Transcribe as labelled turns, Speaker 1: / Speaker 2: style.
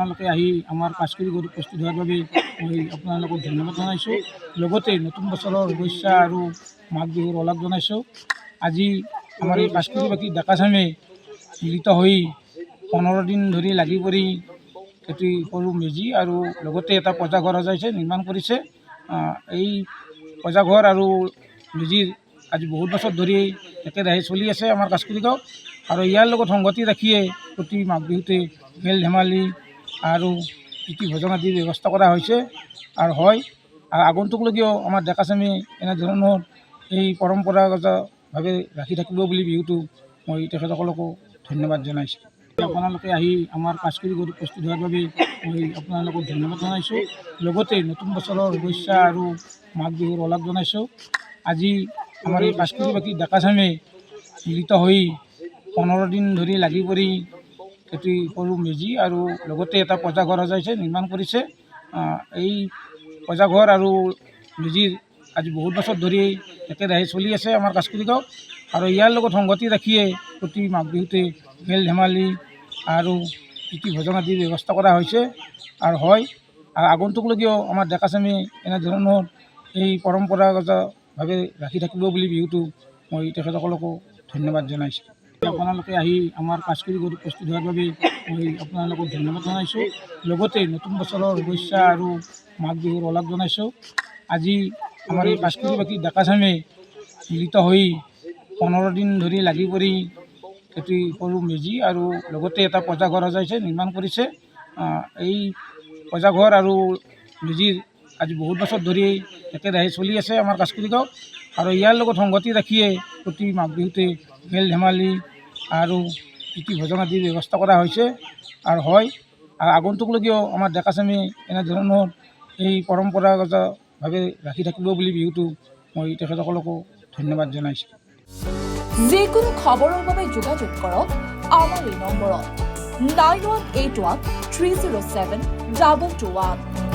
Speaker 1: আপোনালোকে আহি আমাৰ কাজকৰি কৰি প্ৰস্তুত হোৱাৰ বাবে মই আপোনালোকক ধন্যবাদ জনাইছোঁ। লগতে নতুন বছৰৰ শুভেচ্ছা আৰু মাঘ বিহুৰ ওলগ জনাইছোঁ। আজি আমাৰ এই কাজকৰিবাসী ডেকাচামে মিলিত হৈ 15 দিন ধৰি লাগি পৰি এটি সৰু মেজি আৰু লগতে এটা পূজাঘৰ সজাইছে, নিৰ্মাণ কৰিছে। এই পূজাঘৰ আৰু মেজিৰ আজি বহুত বছৰ ধৰি একেৰাহে চলি আছে আমাৰ কাজকৰি গাঁৱত। আৰু ইয়াৰ লগত সংগতি ৰাখিয়ে প্ৰতি মাঘ বিহুতে খেল ধেমালি আৰু প্ৰীতি ভোজন আদিৰ ব্যৱস্থা কৰা হৈছে আৰু আগন্তুকলৈকেও আমাৰ ডেকাচামে এনেধৰণৰ এই পৰম্পৰাগতভাৱে ৰাখি থাকিব বুলি বিহুটো মই তেখেতসকলকো ধন্যবাদ জনাইছোঁ। আপোনালোকে আহি আমাৰ কাজকৰি কৰি প্ৰস্তুত হোৱাৰ বাবে মই আপোনালোকক ধন্যবাদ জনাইছোঁ। লগতে নতুন বছৰৰ শুভেচ্ছা আৰু মাঘ বিহুৰ ওলগ জনাইছোঁ। আজি আমাৰ এই কাজকৰিবাসী ডেকাচামে মিলিত হৈ 15 দিন ধৰি লাগি পৰি এটি সৰু মেজি আৰু লগতে এটা পূজাঘৰ সজাইছে, নিৰ্মাণ কৰিছে। এই পূজাঘৰ আৰু মেজিৰ আজি বহুত বছৰ ধৰি একেৰাহে চলি আছে আমাৰ কাজকৰি গাঁৱত। আৰু ইয়াৰ লগত সংগতি ৰাখিয়ে প্ৰতি মাঘ বিহুতে খেল ধেমালি আৰু প্ৰীতি ভোজন আদিৰ ব্যৱস্থা কৰা হৈছে আৰু আগন্তুকলৈকেও আমাৰ ডেকাচামে এনেধৰণৰ এই পৰম্পৰাগতভাৱে ৰাখি থাকিব বুলি বিহুটো মই তেখেতসকলকো ধন্যবাদ জনাইছোঁ। আপোনালোকে আহি আমাৰ কাজকৰি কৰি প্ৰস্তুত হোৱাৰ বাবে মই আপোনালোকক ধন্যবাদ জনাইছোঁ। লগতে নতুন বছৰৰ শুভেচ্ছা আৰু মাঘ বিহুৰ ওলগ জনাইছোঁ। আজি আমাৰ এই কাজকৰিবাসী ডেকাচামে মিলিত হৈ 15 দিন ধৰি লাগি পৰি এটি সৰু মেজি আৰু লগতে এটা পূজাঘৰ সজাইছে, নিৰ্মাণ কৰিছে। এই পূজাঘৰ আৰু মেজিৰ আজি বহুত বছৰ ধৰি একেৰাহে চলি আছে আমাৰ কাজকৰি গাঁৱত। আৰু ইয়াৰ লগত সংগতি ৰাখিয়ে প্ৰতি মাঘ বিহুতে খেল ধেমালি আৰু প্ৰীতি ভোজন আদিৰ ব্যৱস্থা কৰা হৈছে আৰু আগন্তুকলৈকেও আমাৰ ডেকাচামে এনেধৰণৰ এই পৰম্পৰাগতভাৱে ৰাখি থাকিব বুলি বিহুটো মই তেখেতসকলকো ধন্যবাদ জনাইছোঁ।
Speaker 2: যিকোনো খবৰৰ বাবে যোগাযোগ কৰক আমাৰ এই নম্বৰত 9181 307 221।